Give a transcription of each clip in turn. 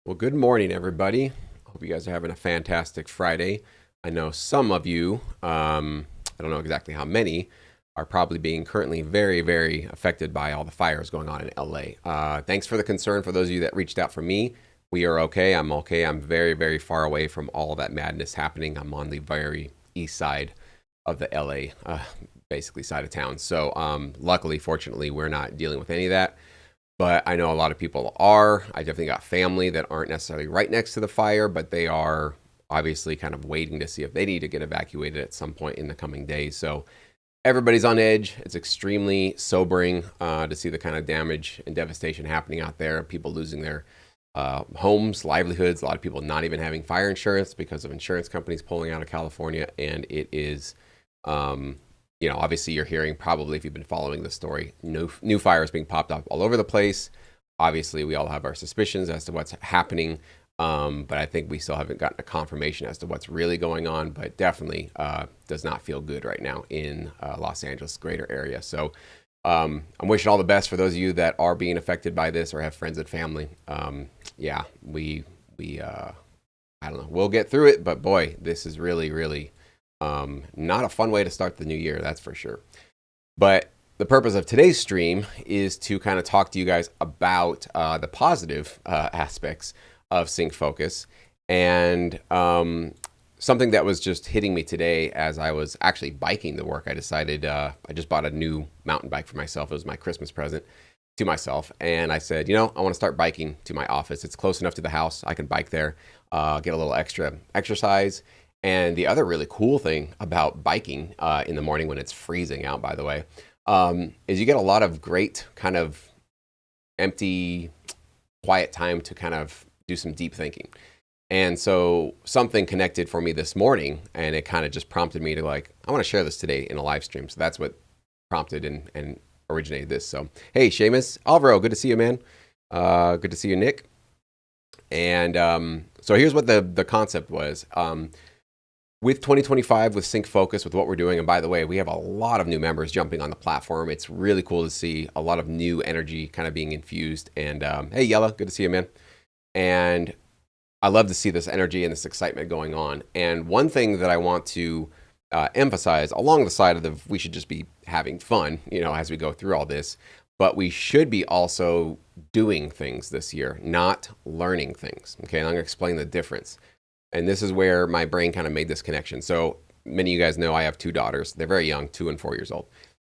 Well, good morning, everybody. Hope you guys are having a fantastic Friday. I know some of you, I don't know exactly how many, are probably being currently very, very affected by all the fires going on in LA. Thanks for the concern for those of you that reached out for me. We are okay. I'm okay. I'm very, very far away from all that madness happening. I'm on the very east side of the LA, basically side of town. So luckily, fortunately, we're not dealing with any of that. But I know a lot of people are. I definitely got family that aren't necessarily right next to the fire, but they are obviously kind of waiting to see if they need to get evacuated at some point in the coming days. So everybody's on edge. It's extremely sobering to see the kind of damage and devastation happening out there. People losing their homes, livelihoods. A lot of people not even having fire insurance because of insurance companies pulling out of California. And it is, obviously you're hearing probably if you've been following the story, new fires being popped up all over the place. Obviously, we all have our suspicions as to what's happening. But I think we still haven't gotten a confirmation as to what's really going on, but definitely does not feel good right now in Los Angeles greater area. So I'm wishing all the best for those of you that are being affected by this or have friends and family. I don't know, we'll get through it, but boy, this is really, really not a fun way to start the new year, that's for sure. But the purpose of today's stream is to kind of talk to you guys about the positive aspects of Sync Focus. And something that was just hitting me today as I was actually biking to work, I decided I just bought a new mountain bike for myself. It was my Christmas present to myself. And I said, I want to start biking to my office. It's close enough to the house. I can bike there, get a little extra exercise. And the other really cool thing about biking in the morning when it's freezing out, by the way, is you get a lot of great kind of empty, quiet time to kind of do some deep thinking. And so something connected for me this morning, and it kind of just prompted me to I want to share this today in a live stream. So that's what prompted and originated this. So, hey, Seamus, Alvaro, good to see you, man. Good to see you, Nick. And so here's what the concept was. With 2025, with Sync Focus, with what we're doing, and by the way, we have a lot of new members jumping on the platform. It's really cool to see a lot of new energy kind of being infused. And hey, Yella, good to see you, man. And I love to see this energy and this excitement going on. And one thing that I want to emphasize along the side of we should just be having fun, as we go through all this, but we should be also doing things this year, not learning things. Okay, and I'm going to explain the difference. And this is where my brain kind of made this connection. So many of you guys know I have two daughters. They're very young, 2 and 4 years old.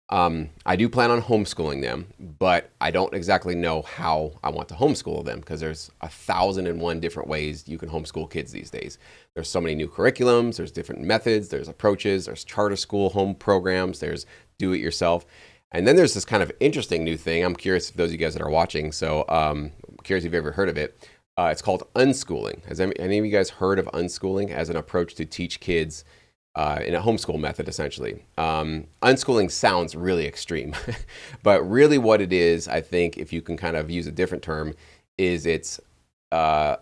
I do plan on homeschooling them, but I don't exactly know how I want to homeschool them because there's 1,001 different ways you can homeschool kids these days. There's so many new curriculums, there's different methods, there's approaches, there's charter school home programs, there's do it yourself. And then there's this kind of interesting new thing. I'm curious if those of you guys that are watching, so I'm curious if you've ever heard of it. It's called unschooling. Has any of you guys heard of unschooling as an approach to teach kids in a homeschool method, essentially? Unschooling sounds really extreme, but really what it is, I think, if you can kind of use a different term, is it's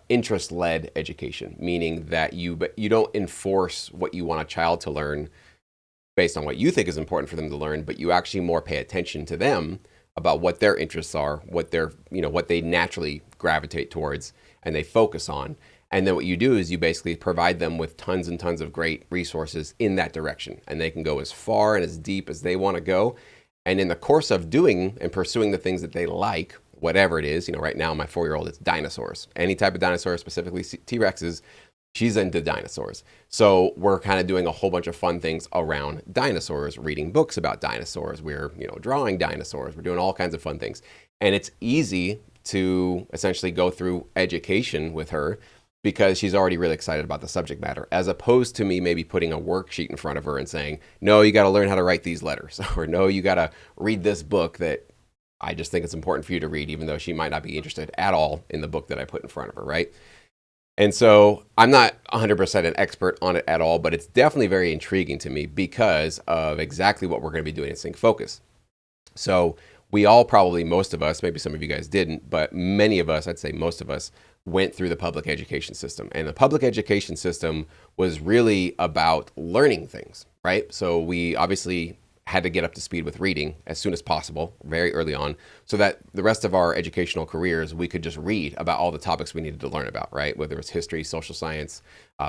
interest-led education, meaning that you don't enforce what you want a child to learn based on what you think is important for them to learn, but you actually more pay attention to them about what their interests are, what they naturally gravitate towards and they focus on. And then what you do is you basically provide them with tons and tons of great resources in that direction. And they can go as far and as deep as they want to go. And in the course of doing and pursuing the things that they like, whatever it is, right now my 4-year-old, it's dinosaurs. Any type of dinosaur, specifically T-Rexes, she's into dinosaurs. So we're kind of doing a whole bunch of fun things around dinosaurs, reading books about dinosaurs. We're, drawing dinosaurs. We're doing all kinds of fun things. And it's easy to essentially go through education with her because she's already really excited about the subject matter, as opposed to me maybe putting a worksheet in front of her and saying, no, you got to learn how to write these letters, or no, you got to read this book that I just think it's important for you to read, even though she might not be interested at all in the book that I put in front of her, right? And so I'm not 100% an expert on it at all, but it's definitely very intriguing to me because of exactly what we're going to be doing in Sync Focus. So we all probably, most of us, maybe some of you guys didn't, but many of us, I'd say most of us, went through the public education system. And the public education system was really about learning things, right? So we obviously had to get up to speed with reading as soon as possible, very early on, so that the rest of our educational careers, we could just read about all the topics we needed to learn about, right? Whether it's history, social science,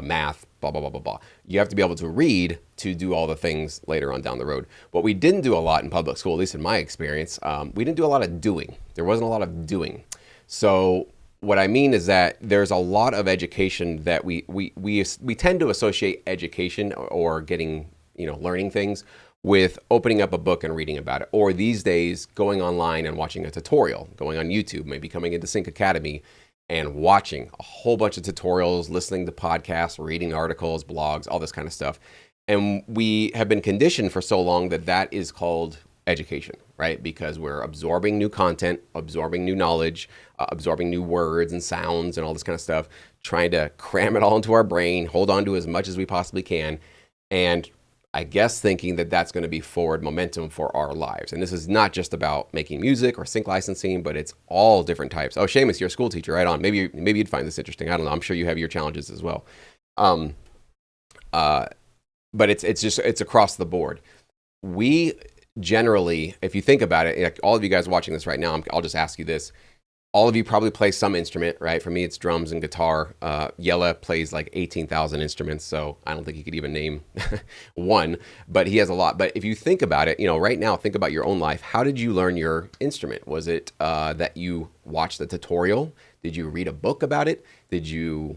math, blah, blah, blah, blah, blah. You have to be able to read to do all the things later on down the road. What we didn't do a lot in public school, at least in my experience, we didn't do a lot of doing. There wasn't a lot of doing. So what I mean is that there's a lot of education that we tend to associate education or getting, learning things with opening up a book and reading about it. Or these days, going online and watching a tutorial, going on YouTube, maybe coming into Sync Academy and watching a whole bunch of tutorials, listening to podcasts, reading articles, blogs, all this kind of stuff. And we have been conditioned for so long that that is called education, right? Because we're absorbing new content, absorbing new knowledge, absorbing new words and sounds and all this kind of stuff, trying to cram it all into our brain, hold on to as much as we possibly can. And I guess thinking that that's going to be forward momentum for our lives. And this is not just about making music or sync licensing, but it's all different types. Oh, Seamus, you're a school teacher, right on. Maybe you'd find this interesting. I don't know. I'm sure you have your challenges as well. But it's across the board. We generally, if you think about it, like all of you guys watching this right now, I'll just ask you this. All of you probably play some instrument, right? For me, it's drums and guitar. Yella plays like 18,000 instruments, so I don't think he could even name one, but he has a lot. But if you think about it, right now, think about your own life. How did you learn your instrument? Was it that you watched the tutorial? Did you read a book about it? Did you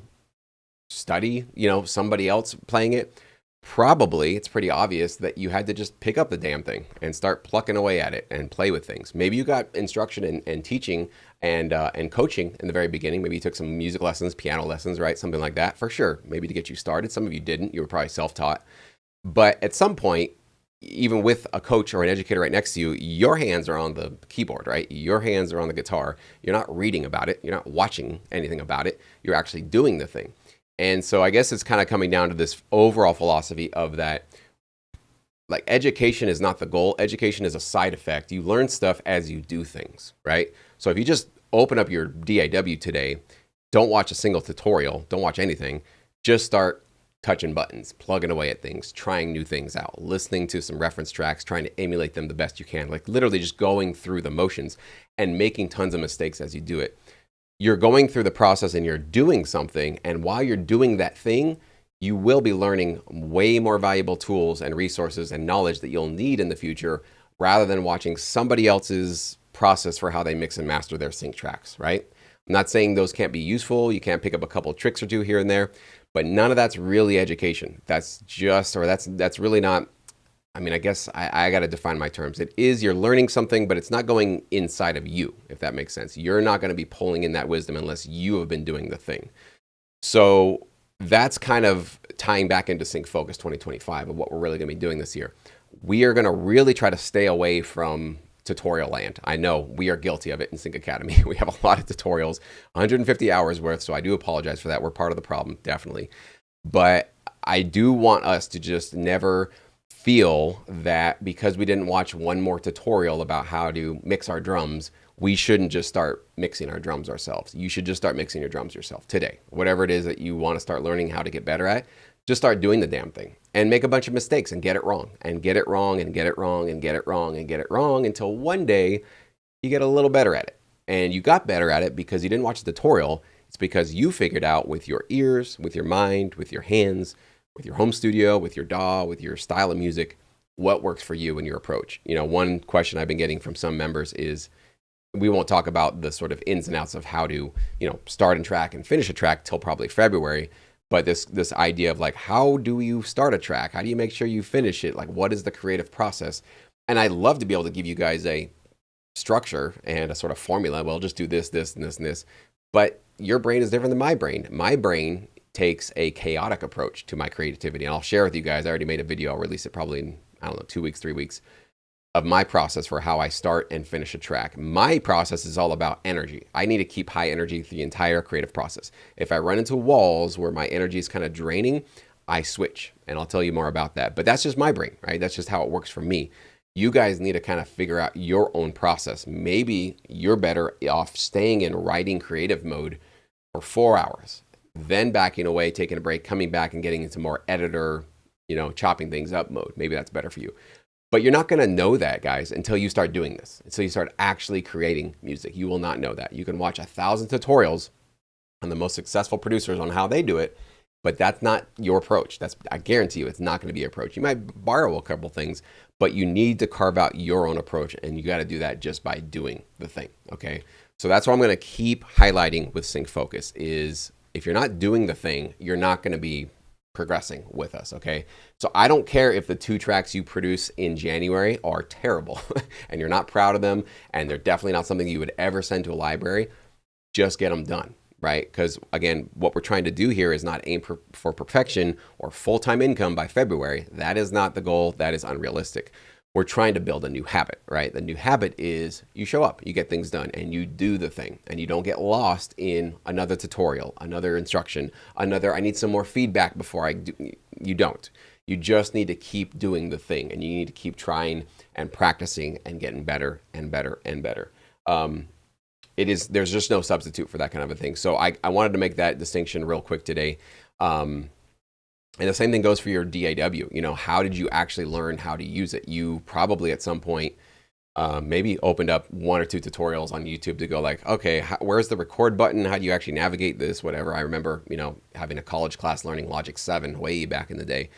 study, somebody else playing it? Probably, it's pretty obvious that you had to just pick up the damn thing and start plucking away at it and play with things. Maybe you got instruction and teaching and coaching in the very beginning. Maybe you took some music lessons, piano lessons, right? Something like that, for sure. Maybe to get you started. Some of you didn't. You were probably self-taught. But at some point, even with a coach or an educator right next to you, your hands are on the keyboard, right? Your hands are on the guitar. You're not reading about it. You're not watching anything about it. You're actually doing the thing. And so I guess it's kind of coming down to this overall philosophy of that, like, education is not the goal. Education is a side effect. You learn stuff as you do things, right? So if you just open up your DAW today, don't watch a single tutorial, don't watch anything, just start touching buttons, plugging away at things, trying new things out, listening to some reference tracks, trying to emulate them the best you can, like literally just going through the motions and making tons of mistakes as you do it. You're going through the process and you're doing something. And while you're doing that thing, you will be learning way more valuable tools and resources and knowledge that you'll need in the future, rather than watching somebody else's process for how they mix and master their sync tracks, right? I'm not saying those can't be useful. You can't pick up a couple of tricks or two here and there, but none of that's really education. That's really not. I mean, I guess I got to define my terms. It is, you're learning something, but it's not going inside of you, if that makes sense. You're not going to be pulling in that wisdom unless you have been doing the thing. So that's kind of tying back into Sync Focus 2025 of what we're really going to be doing this year. We are going to really try to stay away from tutorial land. I know we are guilty of it in Sync Academy. We have a lot of tutorials, 150 hours worth, so I do apologize for that. We're part of the problem, definitely. But I do want us to just never feel that because we didn't watch one more tutorial about how to mix our drums, we shouldn't just start mixing our drums ourselves. You should just start mixing your drums yourself today. Whatever it is that you want to start learning how to get better at, just start doing the damn thing and make a bunch of mistakes and get it wrong and get it wrong and get it wrong and get it wrong and get it wrong until one day you get a little better at it. And you got better at it because you didn't watch the tutorial. It's because you figured out with your ears, with your mind, with your hands, with your home studio, with your DAW, with your style of music, what works for you and your approach. One question I've been getting from some members is, we won't talk about the sort of ins and outs of how to, start a track and finish a track till probably February. But this idea of like, how do you start a track? How do you make sure you finish it? Like, what is the creative process? And I'd love to be able to give you guys a structure and a sort of formula. Well, just do this, this, and this, and this. But your brain is different than my brain. My brain takes a chaotic approach to my creativity. And I'll share with you guys, I already made a video. I'll release it probably in, 2 weeks, 3 weeks, of my process for how I start and finish a track. My process is all about energy. I need to keep high energy through the entire creative process. If I run into walls where my energy is kind of draining, I switch. And I'll tell you more about that. But that's just my brain, right? That's just how it works for me. You guys need to kind of figure out your own process. Maybe you're better off staying in writing creative mode for 4 hours, then backing away, taking a break, coming back and getting into more editor, chopping things up mode. Maybe that's better for you. But you're not going to know that, guys, until you start doing this. Until you start actually creating music. You will not know that. You can watch 1,000 tutorials on the most successful producers on how they do it, but that's not your approach. I guarantee you, it's not going to be your approach. You might borrow a couple things, but you need to carve out your own approach, and you got to do that just by doing the thing. Okay, so that's what I'm going to keep highlighting with Sync Focus is if you're not doing the thing, you're not going to be progressing with us. Okay, so I don't care if the 2 tracks you produce in January are terrible and you're not proud of them, and they're definitely not something you would ever send to a library. Just get them done. Right? Because again, what we're trying to do here is not aim for perfection or full-time income by February. That is not the goal. That is unrealistic. We're trying to build a new habit, right? The new habit is you show up, you get things done, and you do the thing, and you don't get lost in another tutorial, another instruction, another, I need some more feedback before I do. You don't. You just need to keep doing the thing, and you need to keep trying and practicing and getting better and better and better. There's just no substitute for that kind of a thing. So I wanted to make that distinction real quick today. And the same thing goes for your DAW. You know, how did you actually learn how to use it? You probably at some point maybe opened up 1 or 2 tutorials on YouTube to go like, okay, where's the record button? How do you actually navigate this? Whatever. I remember, you know, having a college class learning Logic 7 way back in the day.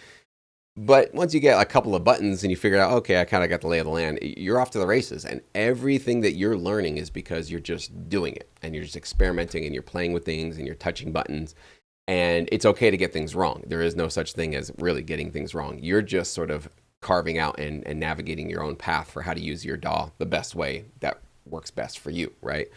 But once you get a couple of buttons and you figure out, okay, I kind of got the lay of the land, you're off to the races. And everything that you're learning is because you're just doing it and you're just experimenting and you're playing with things and you're touching buttons. And it's okay to get things wrong. There is no such thing as really getting things wrong. You're just sort of carving out and navigating your own path for how to use your DAW the best way that works best for you, right?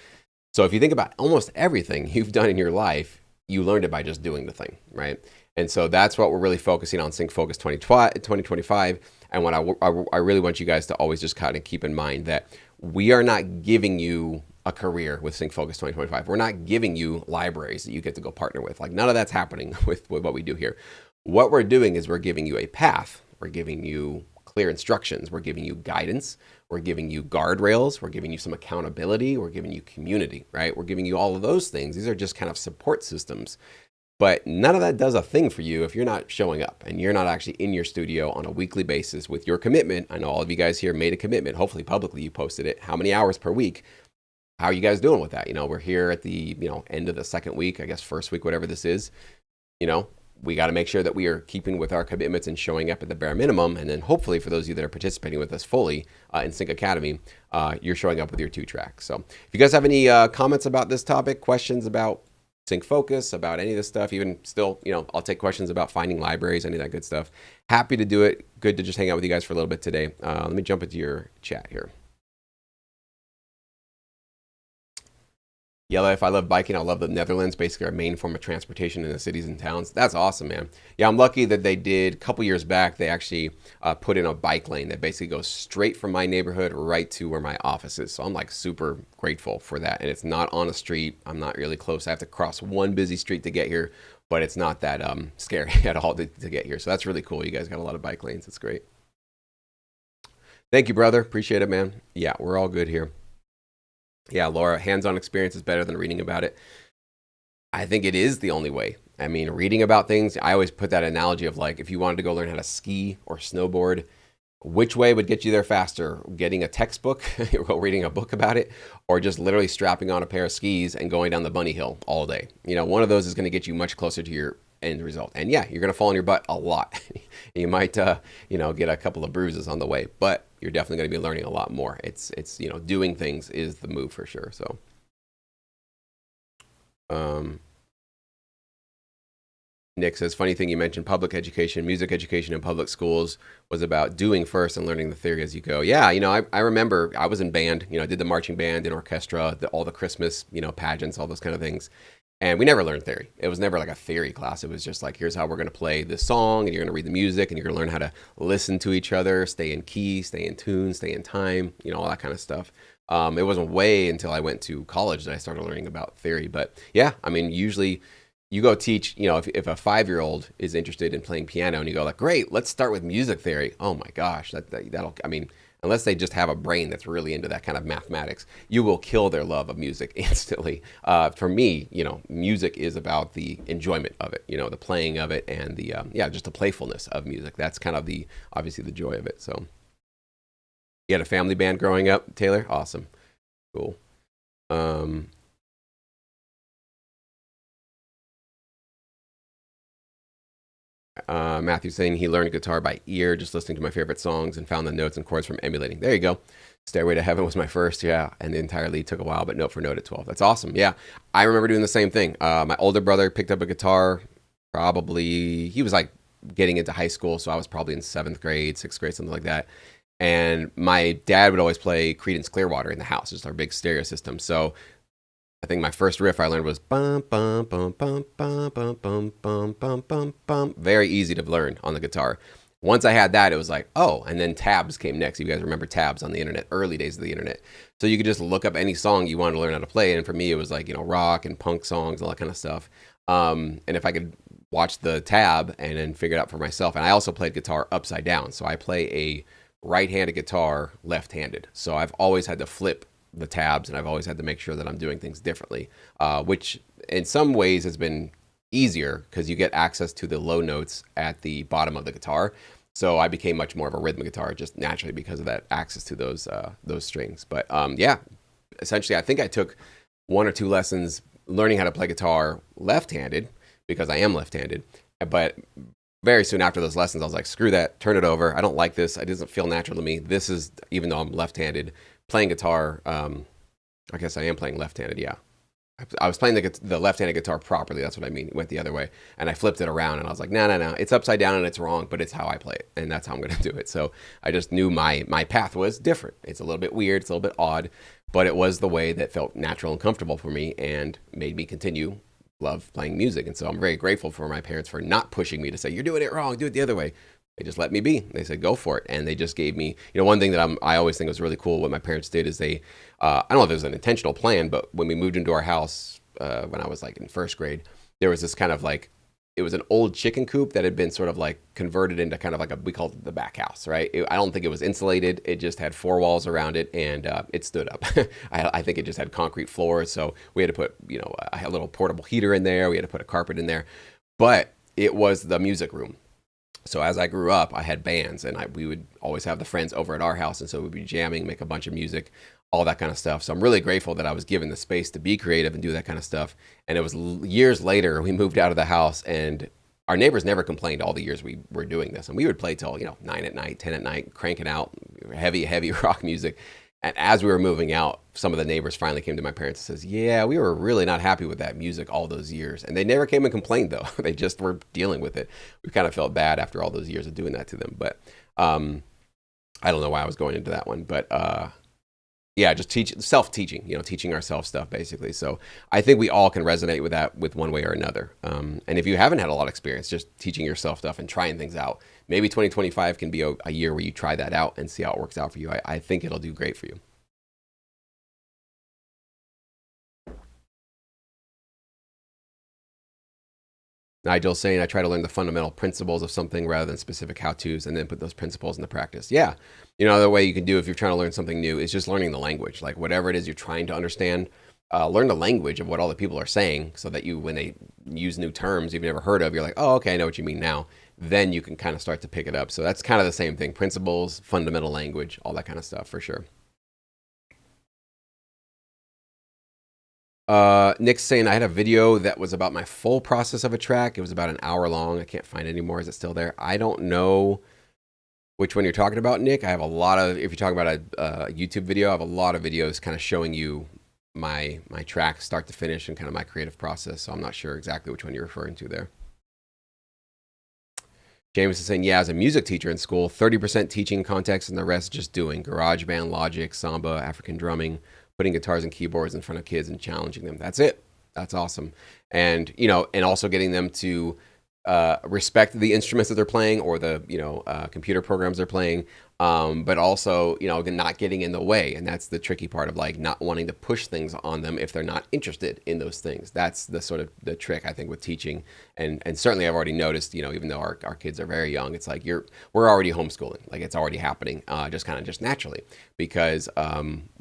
So if you think about almost everything you've done in your life, you learned it by just doing the thing, right? And so that's what we're really focusing on Sync Focus 2025. And what I really want you guys to always just kind of keep in mind that we are not giving you a career with Sync Focus 2025. We're not giving you libraries that you get to go partner with. Like none of that's happening with what we do here. What we're doing is we're giving you a path. We're giving you clear instructions. We're giving you guidance. We're giving you guardrails. We're giving you some accountability. We're giving you community, right? We're giving you all of those things. These are just kind of support systems. But none of that does a thing for you if you're not showing up and you're not actually in your studio on a weekly basis with your commitment. I know all of you guys here made a commitment. Hopefully publicly you posted it. How many hours per week? How are you guys doing with that? You know, we're here at the, end of the second week, I guess first week, whatever this is. We got to make sure that we are keeping with our commitments and showing up at the bare minimum. And then hopefully for those of you that are participating with us fully in Sync Academy, you're showing up with your 2 tracks. So if you guys have any comments about this topic, questions about Sync Focus, about any of this stuff, even still, I'll take questions about finding libraries, any of that good stuff. Happy to do it. Good to just hang out with you guys for a little bit today. Let me jump into your chat here. Yellow, if I love biking, I love the Netherlands, basically our main form of transportation in the cities and towns. That's awesome, man. Yeah, I'm lucky that they did, a couple years back, they actually put in a bike lane that basically goes straight from my neighborhood right to where my office is. So I'm like super grateful for that. And it's not on a street. I'm not really close. I have to cross one busy street to get here, but it's not that scary at all to get here. So that's really cool. You guys got a lot of bike lanes. It's great. Thank you, brother. Appreciate it, man. Yeah, we're all good here. Yeah, Laura, hands-on experience is better than reading about it. I think it is the only way. I mean, reading about things, I always put that analogy of like, if you wanted to go learn how to ski or snowboard, which way would get you there faster? Getting a textbook, reading a book about it, or just literally strapping on a pair of skis and going down the bunny hill all day? One of those is going to get you much closer to your end result. And yeah, you're going to fall on your butt a lot. You might, get a couple of bruises on the way, but you're definitely going to be learning a lot more. It's doing things is the move for sure. So, Nick says, funny thing you mentioned public education, music education in public schools was about doing first and learning the theory as you go. Yeah, I remember I was in band, I did the marching band and orchestra, all the Christmas, pageants, all those kind of things. And we never learned theory. It was never like a theory class. It was just like, here's how we're going to play this song, and you're going to read the music, and you're going to learn how to listen to each other, stay in key, stay in tune, stay in time, all that kind of stuff. It wasn't way until I went to college that I started learning about theory. But yeah, I mean, usually you go teach, if a 5-year-old is interested in playing piano and you go like, great, let's start with music theory. Oh my gosh, that'll, unless they just have a brain that's really into that kind of mathematics, you will kill their love of music instantly. For me, music is about the enjoyment of it, the playing of it and the, just the playfulness of music. That's kind of obviously the joy of it. So You had a family band growing up, Taylor? Awesome. Cool. Um, Matthew saying he learned guitar by ear, just listening to my favorite songs and found the notes and chords from emulating. There you go. Stairway to Heaven was my first, yeah, and the entire lead took a while, but note for note at 12. That's awesome. Yeah, I remember doing the same thing. My older brother picked up a guitar, probably, he was like getting into high school, so I was probably in 7th grade, 6th grade, something like that. And my dad would always play Creedence Clearwater in the house, just our big stereo system. So I think my first riff I learned was bum bum bum bum bum bum bum bum bum bum bum. Very easy to learn on the guitar. Once I had that, it was like, oh, and then tabs came next. You guys remember tabs on the internet, early days of the internet. So you could just look up any song you wanted to learn how to play. And for me, it was like, rock and punk songs, all that kind of stuff. And if I could watch the tab and then figure it out for myself. And I also played guitar upside down. So I play a right-handed guitar left-handed. So I've always had to flip the tabs, and I've always had to make sure that I'm doing things differently, which in some ways has been easier because you get access to the low notes at the bottom of the guitar. So I became much more of a rhythm guitar just naturally because of that access to those strings. But yeah, essentially, I think I took 1 or 2 lessons learning how to play guitar left-handed because I am left-handed. But very soon after those lessons, I was like, screw that, turn it over. I don't like this. It doesn't feel natural to me. This is, even though I'm left-handed, playing guitar, I guess I am playing left-handed, yeah. I was playing the left-handed guitar properly, that's what I mean. It went the other way, and I flipped it around, and I was like, no, it's upside down and it's wrong, but it's how I play it, and that's how I'm going to do it. So I just knew my path was different. It's a little bit weird, it's a little bit odd, but it was the way that felt natural and comfortable for me and made me continue love playing music. And so I'm very grateful for my parents for not pushing me to say, you're doing it wrong, do it the other way. They just let me be. They said, go for it. And they just gave me, one thing that I always think was really cool what my parents did is they, I don't know if it was an intentional plan, but when we moved into our house when I was like in 1st grade, there was this kind of like, it was an old chicken coop that had been sort of like converted into kind of like we called it the back house, right? I don't think it was insulated. It just had 4 walls around it and it stood up. I think it just had concrete floors. So we had to put, a little portable heater in there. We had to put a carpet in there, but it was the music room. So as I grew up, I had bands, and we would always have the friends over at our house, and so we'd be jamming, make a bunch of music, all that kind of stuff. So I'm really grateful that I was given the space to be creative and do that kind of stuff. And it was years later, we moved out of the house, and our neighbors never complained all the years we were doing this. And we would play till 9 at night, 10 at night, cranking out heavy rock music. And as we were moving out, some of the neighbors finally came to my parents and says, yeah, we were really not happy with that music all those years. And they never came and complained, though. They just were dealing with it. We kind of felt bad after all those years of doing that to them. But I don't know why I was going into that one. But yeah, just self-teaching, teaching ourselves stuff, basically. So I think we all can resonate with that with one way or another. And if you haven't had a lot of experience just teaching yourself stuff and trying things out, maybe 2025 can be a year where you try that out and see how it works out for you. I think it'll do great for you. Nigel's saying I try to learn the fundamental principles of something rather than specific how-tos and then put those principles into practice. Yeah. The way you can do if you're trying to learn something new is just learning the language. Like whatever it is you're trying to understand, learn the language of what all the people are saying so that when they use new terms you've never heard of, you're like, oh, okay, I know what you mean now. Then you can kind of start to pick it up. So that's kind of the same thing. Principles, fundamental language, all that kind of stuff for sure. Nick's saying I had a video that was about my full process of a track. It was about an hour long. I can't find it anymore. Is it still there? I don't know which one you're talking about, Nick. I have a lot of, if you're talking about a YouTube video, I have a lot of videos kind of showing you my track start to finish and kind of my creative process. So I'm not sure exactly which one you're referring to there. James is saying, yeah, as a music teacher in school, 30% teaching context and the rest just doing GarageBand, Logic, Samba, African drumming, putting guitars and keyboards in front of kids and challenging them. That's it. That's awesome. And, and also getting them to respect the instruments that they're playing or the, computer programs they're playing, but also, not getting in the way. And that's the tricky part of like not wanting to push things on them if they're not interested in those things. That's the sort of the trick, I think, with teaching. And certainly I've already noticed, even though our kids are very young, it's like we're already homeschooling. Like it's already happening just naturally because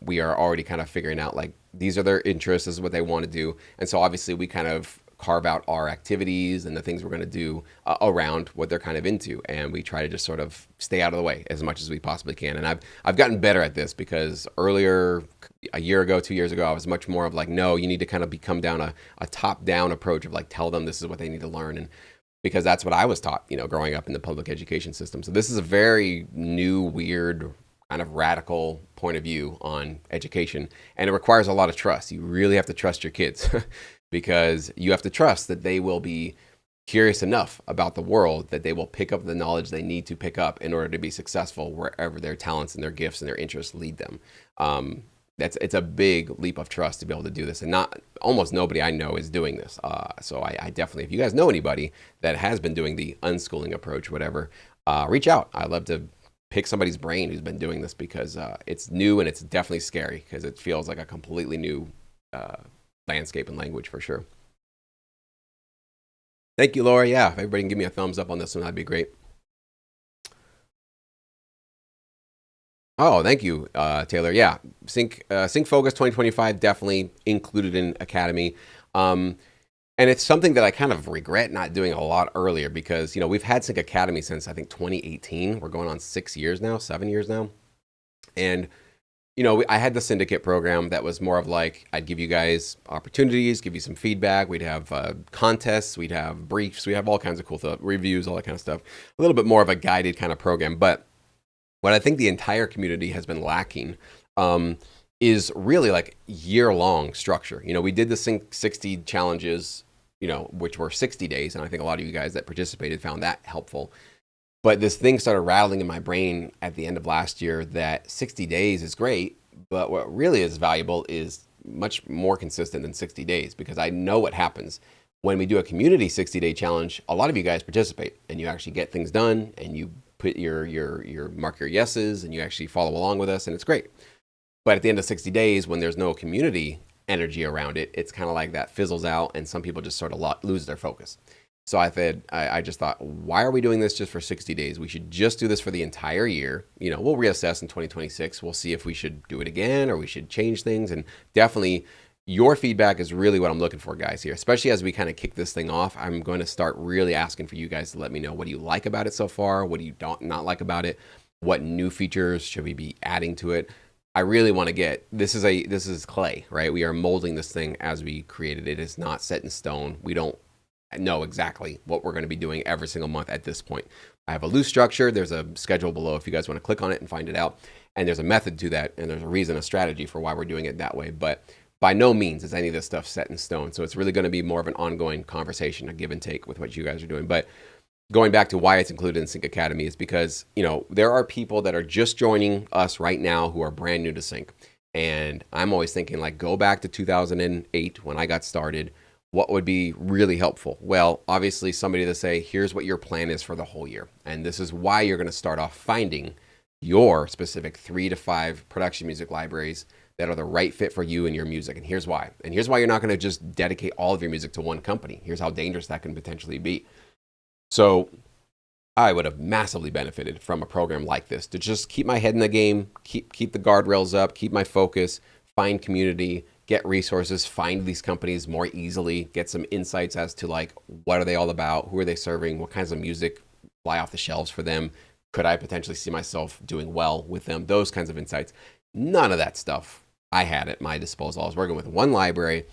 we are already kind of figuring out like these are their interests, this is what they want to do. And so obviously we kind of carve out our activities and the things we're going to do around what they're kind of into, and we try to just sort of stay out of the way as much as we possibly can. And I've gotten better at this, because earlier, a year ago, 2 years ago, I was much more of like, no, you need to kind of come down a top down approach of like, tell them this is what they need to learn. And because that's what I was taught, growing up in the public education system. So this is a very new, weird, kind of radical point of view on education, and it requires a lot of trust. You really have to trust your kids because you have to trust that they will be curious enough about the world that they will pick up the knowledge they need to pick up in order to be successful wherever their talents and their gifts and their interests lead them. It's a big leap of trust to be able to do this, and almost nobody I know is doing this. So I definitely, if you guys know anybody that has been doing the unschooling approach, whatever, reach out. I'd love to pick somebody's brain who's been doing this, because it's new and it's definitely scary, because it feels like a completely new landscape and language for sure. Thank you, Laura. Yeah, if everybody can give me a thumbs up on this one, that'd be great. Oh, thank you, Taylor. Yeah, Sync Focus 2025 definitely included in Academy. And it's something that I kind of regret not doing a lot earlier, because, we've had Sync Academy since I think 2018. We're going on 7 years now. And, I had the syndicate program that was more of like, I'd give you guys opportunities, give you some feedback. We'd have contests, we'd have briefs, we have all kinds of cool stuff, reviews, all that kind of stuff. A little bit more of a guided kind of program. But what I think the entire community has been lacking is really like year-long structure. We did the Sync 60 challenges, which were 60 days. And I think a lot of you guys that participated found that helpful. But this thing started rattling in my brain at the end of last year that 60 days is great, but what really is valuable is much more consistent than 60 days, because I know what happens. When we do a community 60-day challenge, a lot of you guys participate and you actually get things done, and you put your mark your yeses, and you actually follow along with us, and it's great. But at the end of 60 days, when there's no community energy around it, it's kind of like that fizzles out, and some people just sort of lose their focus. So I just thought, why are we doing this just for 60 days? We should just do this for the entire year. We'll reassess in 2026. We'll see if we should do it again or we should change things. And definitely your feedback is really what I'm looking for, guys, here, especially as we kind of kick this thing off. I'm going to start really asking for you guys to let me know, what do you like about it so far? What do you not like about it? What new features should we be adding to it? I really want to this is clay, right? We are molding this thing as we create it. It is not set in stone. We don't know exactly what we're going to be doing every single month at this point. I have a loose structure. There's a schedule below if you guys want to click on it and find it out. And there's a method to that, and there's a reason, a strategy for why we're doing it that way. But by no means is any of this stuff set in stone. So it's really going to be more of an ongoing conversation, a give and take with what you guys are doing. But going back to why it's included in Sync Academy is because, there are people that are just joining us right now who are brand new to Sync. And I'm always thinking, like, go back to 2008 when I got started. What would be really helpful? Well, obviously somebody to say, here's what your plan is for the whole year. And this is why you're going to start off finding your specific 3 to 5 production music libraries that are the right fit for you and your music. And here's why. And here's why you're not going to just dedicate all of your music to one company. Here's how dangerous that can potentially be. So I would have massively benefited from a program like this to just keep my head in the game, keep the guardrails up, keep my focus, find community, get resources, find these companies more easily, get some insights as to like, what are they all about? Who are they serving? What kinds of music fly off the shelves for them? Could I potentially see myself doing well with them? Those kinds of insights. None of that stuff I had at my disposal. I was working with one library,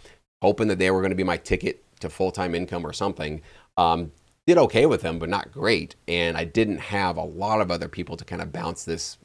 hoping that they were going to be my ticket to full-time income or something. Did okay with them, but not great. And I didn't have a lot of other people to kind of bounce this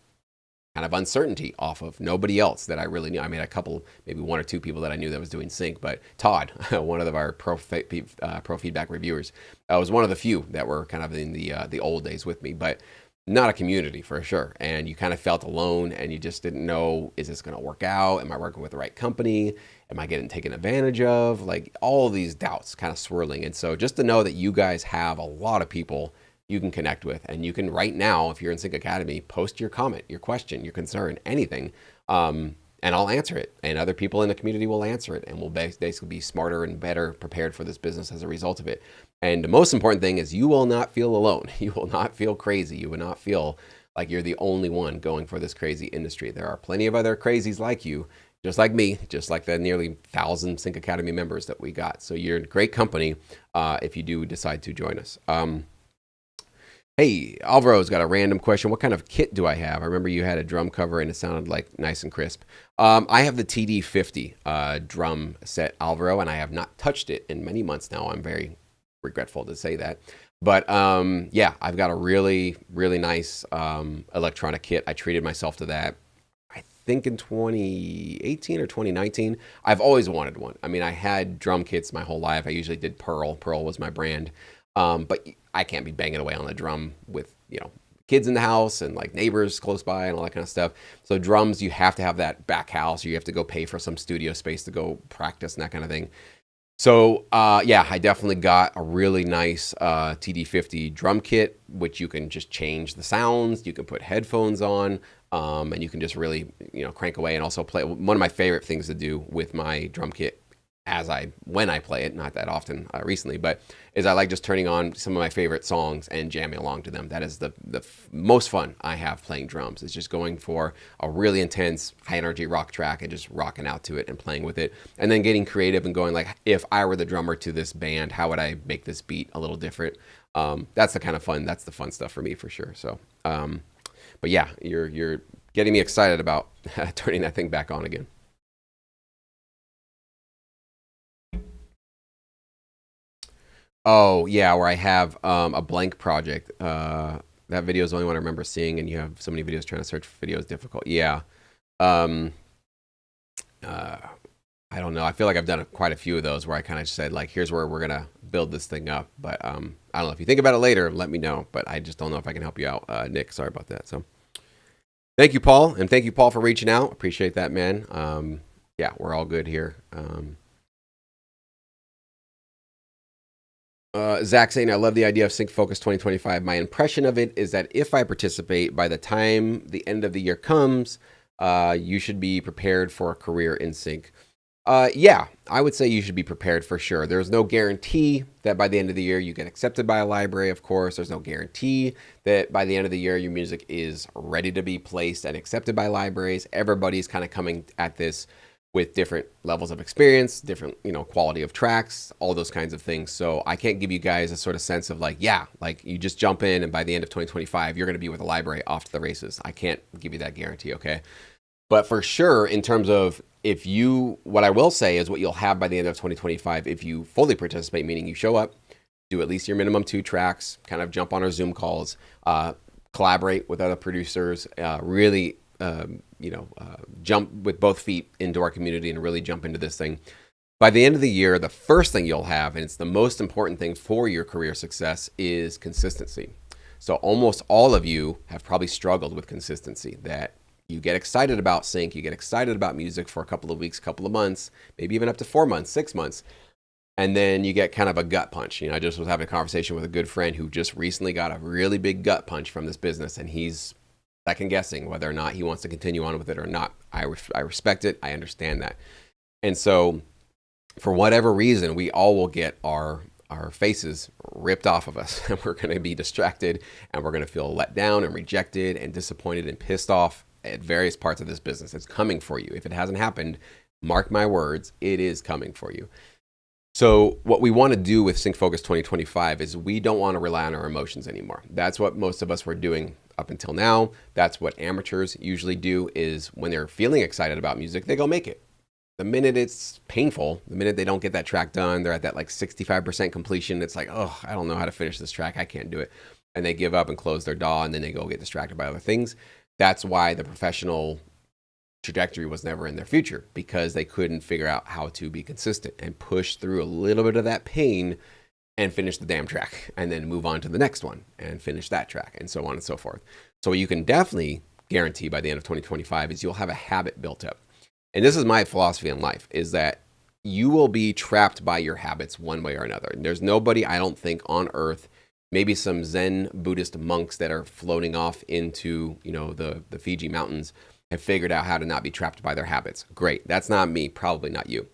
kind of uncertainty off of. Nobody else that I really knew. I mean, a couple, maybe 1 or 2 people that I knew that was doing Sync, but Todd, one of our pro feedback reviewers, was one of the few that were kind of in the old days with me, but not a community for sure. And you kind of felt alone, and you just didn't know, is this going to work out? Am I working with the right company? Am I getting taken advantage of? Like, all these doubts kind of swirling. And so just to know that you guys have a lot of people you can connect with, and you can right now, if you're in Sync Academy, post your comment, your question, your concern, anything, and I'll answer it, and other people in the community will answer it, and we'll basically be smarter and better prepared for this business as a result of it. And the most important thing is you will not feel alone. You will not feel crazy. You will not feel like you're the only one going for this crazy industry. There are plenty of other crazies like you just like me, just like the nearly 1,000 Sync Academy members that we got. So you're in great company if you do decide to join us. Hey, Alvaro's got a random question. What kind of kit do I have? I remember you had a drum cover and it sounded like nice and crisp. I have the TD50 drum set, Alvaro, and I have not touched it in many months now. I'm very regretful to say that. But yeah, I've got a really, really nice electronic kit. I treated myself to that, I think in 2018 or 2019. I've always wanted one. I mean, I had drum kits my whole life. I usually did Pearl. Pearl was my brand. But I can't be banging away on the drum with, kids in the house and like neighbors close by and all that kind of stuff. So drums, you have to have that back house, or you have to go pay for some studio space to go practice and that kind of thing. So yeah, I definitely got a really nice TD50 drum kit, which you can just change the sounds. You can put headphones on, and you can just really, crank away and also play. One of my favorite things to do with my drum kit when I play it, not that often recently, but is I like just turning on some of my favorite songs and jamming along to them. That is the most fun I have playing drums. It's just going for a really intense, high energy rock track and just rocking out to it and playing with it. And then getting creative and going like, if I were the drummer to this band, how would I make this beat a little different? That's the kind of fun, that's the fun stuff for me for sure. So, but yeah, you're getting me excited about turning that thing back on again. Oh yeah, where I have a blank project. That video is the only one I remember seeing, and you have so many videos trying to search for videos difficult. Yeah. Um, uh, I don't know. I feel like I've done quite a few of those where I kind of said like, here's where we're gonna build this thing up. But I don't know. If you think about it later, let me know. But I just don't know if I can help you out, Nick. Sorry about that. So thank you, Paul, and thank you, Paul, for reaching out. Appreciate that, man. Yeah, we're all good here. Zach saying, I love the idea of Sync Focus 2025. My impression of it is that if I participate, by the time the end of the year comes, you should be prepared for a career in Sync. Yeah, I would say you should be prepared for sure. There's no guarantee that by the end of the year you get accepted by a library, of course. There's no guarantee that by the end of the year your music is ready to be placed and accepted by libraries. Everybody's kind of coming at this with different levels of experience, different, quality of tracks, all those kinds of things. So I can't give you guys a sort of sense of like, yeah, like you just jump in and by the end of 2025, you're going to be with a library off to the races. I can't give you that guarantee, okay? But for sure, in terms of what I will say is what you'll have by the end of 2025, if you fully participate, meaning you show up, do at least your minimum 2 tracks, kind of jump on our Zoom calls, collaborate with other producers, really jump with both feet into our community and really jump into this thing. By the end of the year, the first thing you'll have, and it's the most important thing for your career success, is consistency. So almost all of you have probably struggled with consistency, that you get excited about sync, you get excited about music for a couple of weeks, couple of months, maybe even up to 4 months, 6 months. And then you get kind of a gut punch. I just was having a conversation with a good friend who just recently got a really big gut punch from this business, and he's second guessing whether or not he wants to continue on with it or not. I respect it. I understand that. And so for whatever reason, we all will get our faces ripped off of us, and we're going to be distracted, and we're going to feel let down and rejected and disappointed and pissed off at various parts of this business. It's coming for you. If it hasn't happened, mark my words, it is coming for you. So what we want to do with Sync Focus 2025 is we don't want to rely on our emotions anymore. That's what most of us were doing up until now. That's what amateurs usually do, is when they're feeling excited about music, they go make it. The minute it's painful, the minute they don't get that track done, they're at that like 65% completion. It's like, oh, I don't know how to finish this track. I can't do it. And they give up and close their DAW, and then they go get distracted by other things. That's why the professional trajectory was never in their future, because they couldn't figure out how to be consistent and push through a little bit of that pain and finish the damn track, and then move on to the next one and finish that track, and so on and so forth. So what you can definitely guarantee by the end of 2025 is you'll have a habit built up. And this is my philosophy in life, is that you will be trapped by your habits one way or another. There's nobody, I don't think, on earth, maybe some Zen Buddhist monks that are floating off into, the Fiji mountains, have figured out how to not be trapped by their habits. Great. That's not me, probably not you.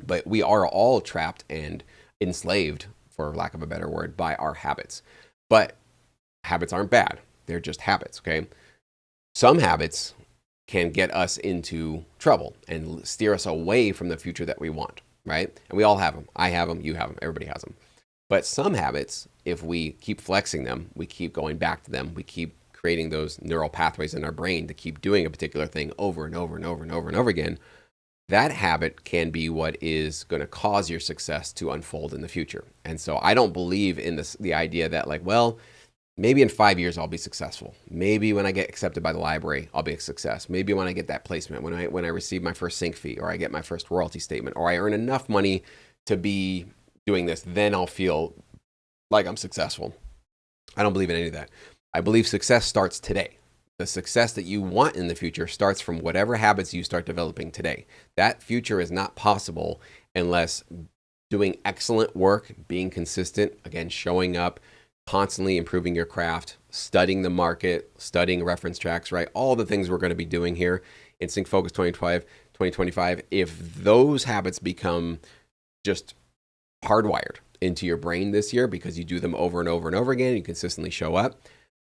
But we are all trapped and enslaved, for lack of a better word, by our habits. But habits aren't bad. They're just habits, okay? Some habits can get us into trouble and steer us away from the future that we want, right? And we all have them. I have them, you have them, everybody has them. But some habits, if we keep flexing them, we keep going back to them, we keep creating those neural pathways in our brain to keep doing a particular thing over and over and over and over and over again, that habit can be what is going to cause your success to unfold in the future. And so I don't believe in the idea that like, well, maybe in 5 years I'll be successful. Maybe when I get accepted by the library, I'll be a success. Maybe when I get that placement, when I receive my first sync fee, or I get my first royalty statement, or I earn enough money to be doing this, then I'll feel like I'm successful. I don't believe in any of that. I believe success starts today. The success that you want in the future starts from whatever habits you start developing today. That future is not possible unless doing excellent work, being consistent, again, showing up, constantly improving your craft, studying the market, studying reference tracks, right? All the things we're going to be doing here in Sync Focus 2025. If those habits become just hardwired into your brain this year because you do them over and over and over again, you consistently show up,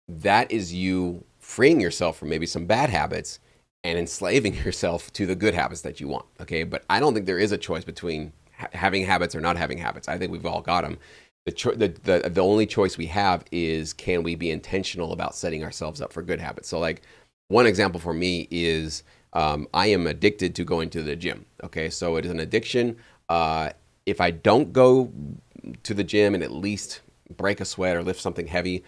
that is you freeing yourself from maybe some bad habits and enslaving yourself to the good habits that you want. Okay. But I don't think there is a choice between having habits or not having habits. I think we've all got them. The only choice we have is, can we be intentional about setting ourselves up for good habits? So like one example for me is I am addicted to going to the gym. Okay. So it is an addiction. If I don't go to the gym and at least break a sweat or lift something heavy,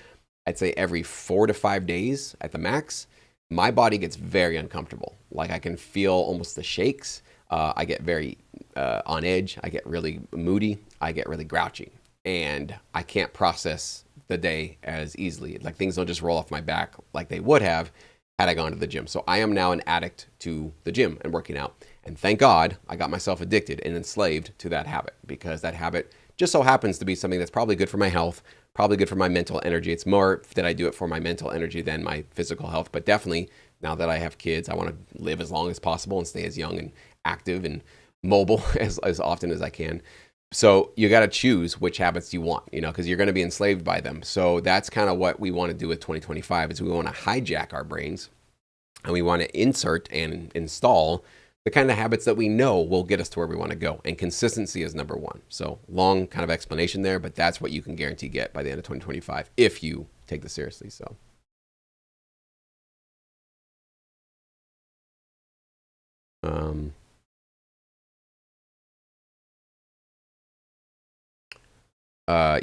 I'd say every 4 to 5 days at the max, my body gets very uncomfortable. Like I can feel almost the shakes. I get very on edge. I get really moody. I get really grouchy. And I can't process the day as easily. Like things don't just roll off my back like they would have had I gone to the gym. So I am now an addict to the gym and working out. And thank God I got myself addicted and enslaved to that habit, because that habit just so happens to be something that's probably good for my health, probably good for my mental energy. It's more that I do it for my mental energy than my physical health. But definitely now that I have kids, I want to live as long as possible and stay as young and active and mobile as often as I can. So you got to choose which habits you want, because you're going to be enslaved by them. So that's kind of what we want to do with 2025 is we want to hijack our brains and we want to insert and install the kind of habits that we know will get us to where we want to go. And consistency is number one. So long kind of explanation there, but that's what you can guarantee get by the end of 2025 if you take this seriously. So.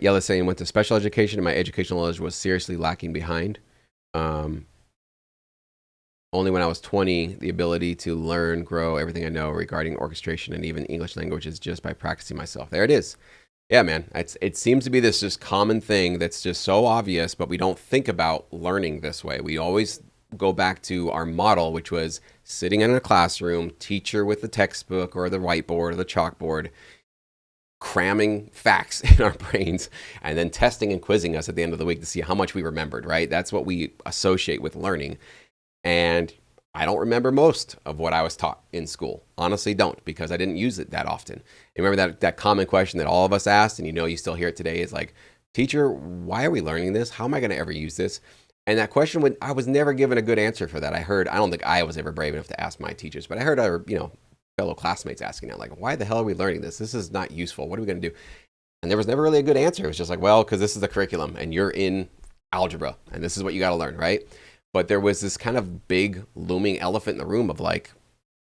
Yella's saying, went to special education and my educational knowledge was seriously lacking behind. Only when I was 20, the ability to learn, grow everything I know regarding orchestration and even English language is just by practicing myself. There it is. Yeah, man. It seems to be this just common thing that's just so obvious, but we don't think about learning this way. We always go back to our model, which was sitting in a classroom, teacher with the textbook or the whiteboard or the chalkboard, cramming facts in our brains and then testing and quizzing us at the end of the week to see how much we remembered, right? That's what we associate with learning. And I don't remember most of what I was taught in school. Honestly, don't, because I didn't use it that often. You remember that common question that all of us asked, and you still hear it today, is like, teacher, why are we learning this? How am I going to ever use this? And that question, I was never given a good answer for that. I don't think I was ever brave enough to ask my teachers, but I heard other, fellow classmates asking that, like, why the hell are we learning this? This is not useful. What are we going to do? And there was never really a good answer. It was just like, well, because this is the curriculum and you're in algebra and this is what you got to learn, right? But there was this kind of big looming elephant in the room of like,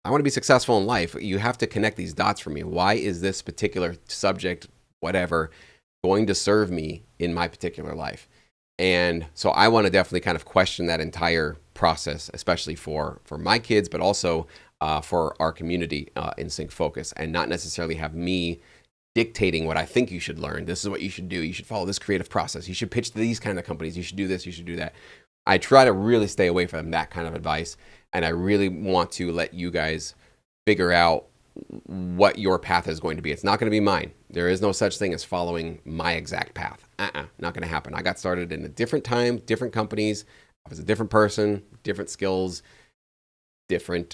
I want to be successful in life. You have to connect these dots for me. Why is this particular subject, whatever, going to serve me in my particular life? And so I want to definitely kind of question that entire process, especially for my kids, but also for our community in Sync Focus, and not necessarily have me dictating what I think you should learn. This is what you should do. You should follow this creative process. You should pitch to these kind of companies. You should do this. You should do that. I try to really stay away from that kind of advice. And I really want to let you guys figure out what your path is going to be. It's not going to be mine. There is no such thing as following my exact path. Not going to happen. I got started in a different time, different companies. I was a different person, different skills, different,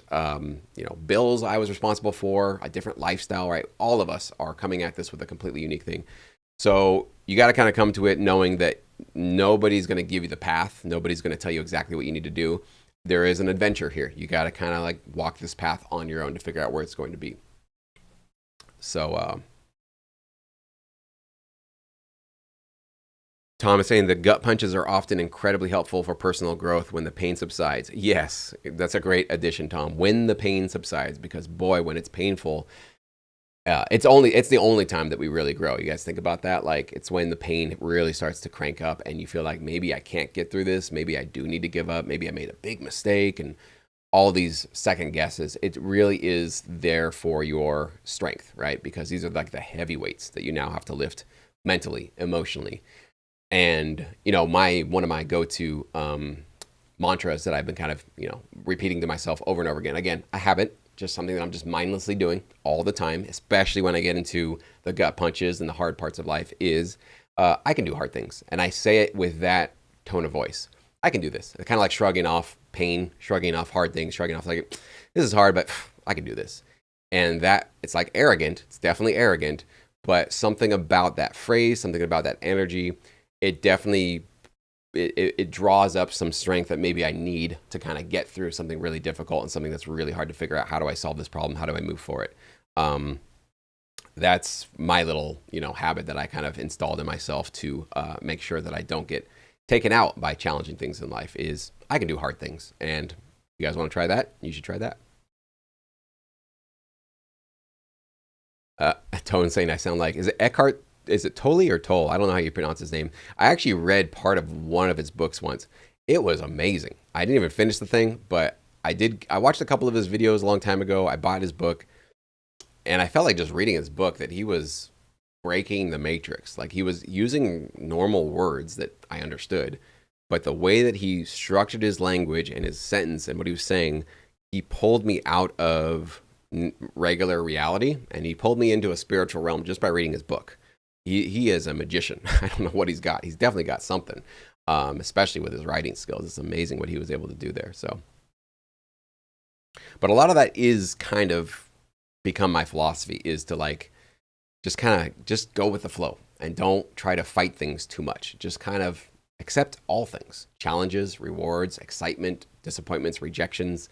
bills I was responsible for, a different lifestyle, right? All of us are coming at this with a completely unique thing. So you got to kind of come to it knowing that nobody's going to give you the path. Nobody's going to tell you exactly what you need to do. there is an adventure here. You got to kind of like walk this path on your own to figure out where it's going to be. So, Tom is saying the gut punches are often incredibly helpful for personal growth when the pain subsides. Yes, that's a great addition, Tom. When the pain subsides, because boy, when it's painful, it's the only time that we really grow. You guys think about that? Like, it's when the pain really starts to crank up and you feel like maybe I can't get through this. Maybe I do need to give up. Maybe I made a big mistake, and all these second guesses. It really is there for your strength, right? Because these are like the heavy weights that you now have to lift mentally, emotionally. And, one of my go-to mantras that I've been kind of, repeating to myself over and over again. Again, a habit, just something that I'm just mindlessly doing all the time, especially when I get into the gut punches and the hard parts of life, is I can do hard things. And I say it with that tone of voice. I can do this. It's kind of like shrugging off pain, shrugging off hard things, shrugging off like, this is hard, but I can do this. And that, it's like arrogant. It's definitely arrogant, but something about that phrase, something about that energy, it definitely, it draws up some strength that maybe I need to kind of get through something really difficult and something that's really hard to figure out. How do I solve this problem? How do I move forward? That's my little, habit that I kind of installed in myself to make sure that I don't get taken out by challenging things in life. Is I can do hard things. And you guys want to try that? You should try that. Tone saying I sound like, is it Eckhart? Is it Tolle or Toll? I don't know how you pronounce his name. I actually read part of one of his books once. It was amazing. I didn't even finish the thing, but I watched a couple of his videos a long time ago. I bought his book, and I felt like just reading his book that he was breaking the matrix. Like, he was using normal words that I understood, but the way that he structured his language and his sentence and what he was saying, he pulled me out of regular reality, and he pulled me into a spiritual realm just by reading his book. He is a magician. I don't know what he's got. He's definitely got something, especially with his writing skills. It's amazing what he was able to do there. So, but a lot of that is kind of become my philosophy, is to like just go with the flow and don't try to fight things too much. Just kind of accept all things, challenges, rewards, excitement, disappointments, rejections.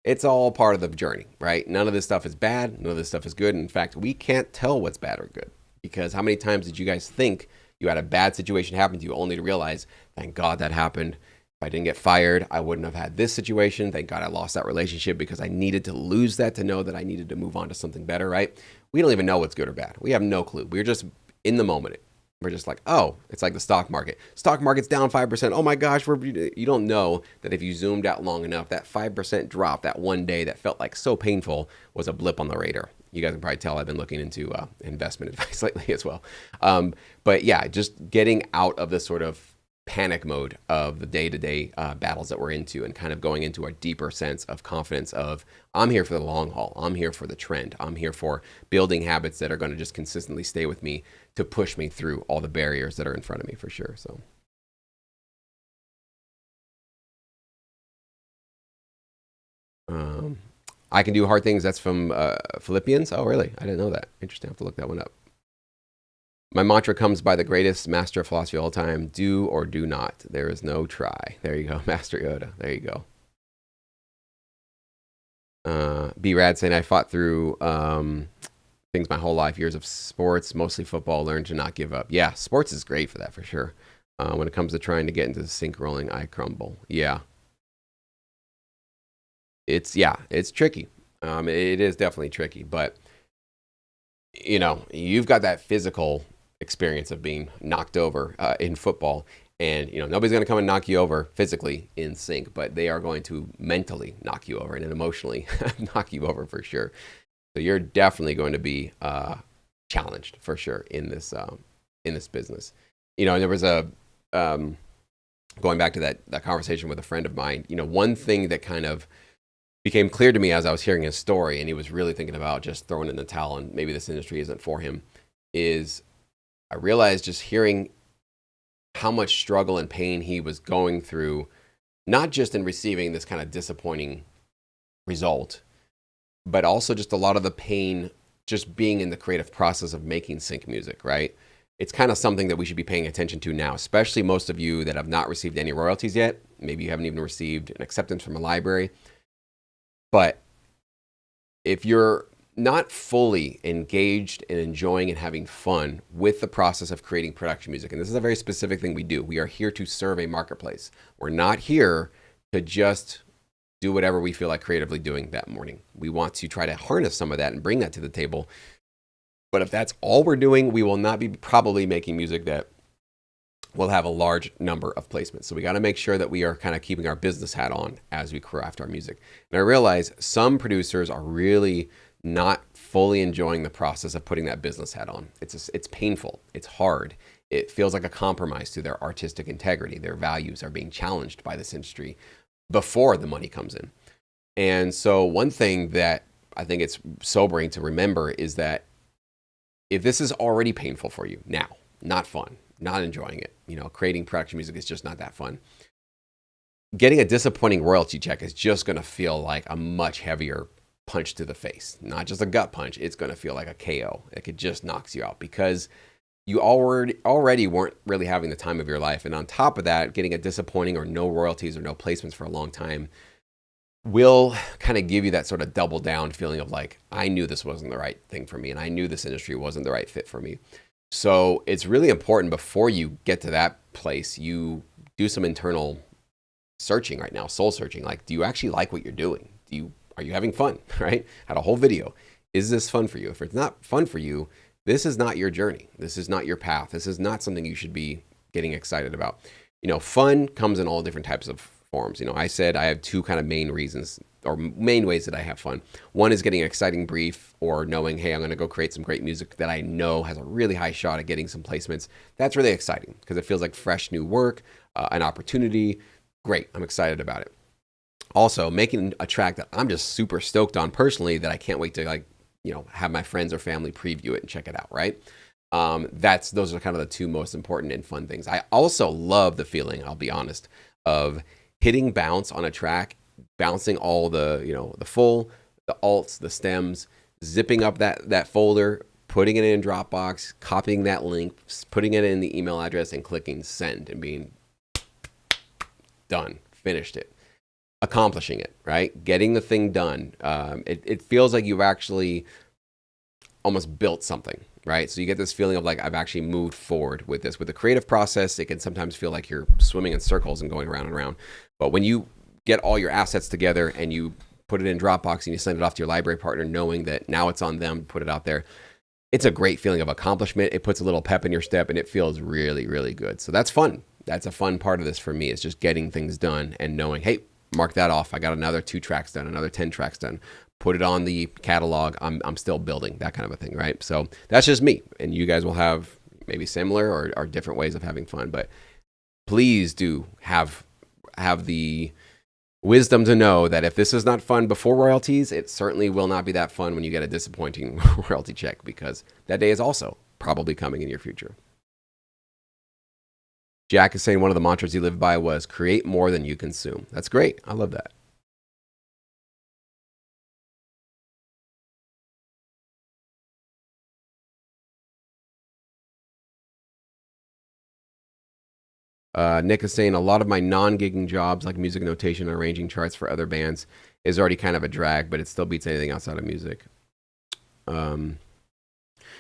It's all part of the journey, right? None of this stuff is bad. None of this stuff is good. In fact, we can't tell what's bad or good. Because how many times did you guys think you had a bad situation happen to you only to realize, thank God that happened. If I didn't get fired, I wouldn't have had this situation. Thank God I lost that relationship because I needed to lose that to know that I needed to move on to something better, right? We don't even know what's good or bad. We have no clue. We're just in the moment. We're just like, oh, it's like the stock market. Stock market's down 5%. Oh my gosh, you don't know that if you zoomed out long enough, that 5% drop that one day that felt like so painful was a blip on the radar. You guys can probably tell I've been looking into investment advice lately as well. But yeah, just getting out of this sort of panic mode of the day-to-day battles that we're into and kind of going into a deeper sense of confidence of, I'm here for the long haul. I'm here for the trend. I'm here for building habits that are going to just consistently stay with me to push me through all the barriers that are in front of me, for sure. So. I can do hard things. That's from Philippians. Oh, really? I didn't know that. Interesting. I have to look that one up. My mantra comes by the greatest master of philosophy of all time. Do or do not. There is no try. There you go. Master Yoda. There you go. B-Rad saying, I fought through things my whole life. Years of sports, mostly football. Learned to not give up. Yeah, sports is great for that, for sure. When it comes to trying to get into the sink rolling, I crumble. Yeah. It's tricky. It is definitely tricky, but you've got that physical experience of being knocked over in football, and nobody's going to come and knock you over physically in sync, but they are going to mentally knock you over and emotionally knock you over for sure. So you're definitely going to be challenged for sure in this business. And there was a going back to that conversation with a friend of mine. One thing that kind of became clear to me as I was hearing his story, and he was really thinking about just throwing in the towel and maybe this industry isn't for him, is I realized just hearing how much struggle and pain he was going through, not just in receiving this kind of disappointing result, but also just a lot of the pain just being in the creative process of making sync music, right? it's kind of something that we should be paying attention to now, especially most of you that have not received any royalties yet. Maybe you haven't even received an acceptance from a library. But if you're not fully engaged and enjoying and having fun with the process of creating production music, and this is a very specific thing we do. We are here to serve a marketplace. We're not here to just do whatever we feel like creatively doing that morning. We want to try to harness some of that and bring that to the table. But if that's all we're doing, we will not be probably making music that will have a large number of placements. So we got to make sure that we are kind of keeping our business hat on as we craft our music. And I realize some producers are really not fully enjoying the process of putting that business hat on. It's painful. It's hard. It feels like a compromise to their artistic integrity. Their values are being challenged by this industry before the money comes in. And so one thing that I think it's sobering to remember is that if this is already painful for you now, not fun, not enjoying it, creating production music is just not that fun. Getting a disappointing royalty check is just going to feel like a much heavier punch to the face, not just a gut punch. It's going to feel like a KO. Like it just knocks you out because you already weren't really having the time of your life. And on top of that, getting a disappointing or no royalties or no placements for a long time will kind of give you that sort of double down feeling of like, I knew this wasn't the right thing for me. And I knew this industry wasn't the right fit for me. So it's really important before you get to that place, you do some internal searching right now, soul searching. Like, do you actually like what you're doing? Are you having fun, right? Had a whole video. Is this fun for you? If it's not fun for you, this is not your journey. This is not your path. This is not something you should be getting excited about. Fun comes in all different types of forms. I said I have two kind of main reasons or main ways that I have fun. One is getting an exciting brief or knowing, hey, I'm going to go create some great music that I know has a really high shot at getting some placements. That's really exciting because it feels like fresh new work, an opportunity. Great. I'm excited about it. Also, making a track that I'm just super stoked on personally that I can't wait to have my friends or family preview it and check it out, right? Those are kind of the two most important and fun things. I also love the feeling, I'll be honest, of hitting bounce on a track, bouncing all the full, the alts, the stems, zipping up that folder, putting it in Dropbox, copying that link, putting it in the email address and clicking send and being done, finished it. Accomplishing it, right? Getting the thing done. It feels like you've actually almost built something, right? So you get this feeling of like, I've actually moved forward with this. With the creative process, it can sometimes feel like you're swimming in circles and going around and around. But when you get all your assets together and you put it in Dropbox and you send it off to your library partner, knowing that now it's on them to put it out there, it's a great feeling of accomplishment. It puts a little pep in your step and it feels really, really good. So that's fun. That's a fun part of this for me, is just getting things done and knowing, hey, mark that off. I got another 2 tracks done, another 10 tracks done. Put it on the catalog. I'm still building, that kind of a thing, right? So that's just me. And you guys will have maybe similar or different ways of having fun. But please do have the wisdom to know that if this is not fun before royalties, it certainly will not be that fun when you get a disappointing royalty check, because that day is also probably coming in your future. Jack is saying one of the mantras he lived by was create more than you consume. That's great. I love that. Nick is saying a lot of my non-gigging jobs like music notation and arranging charts for other bands is already kind of a drag, but it still beats anything outside of music.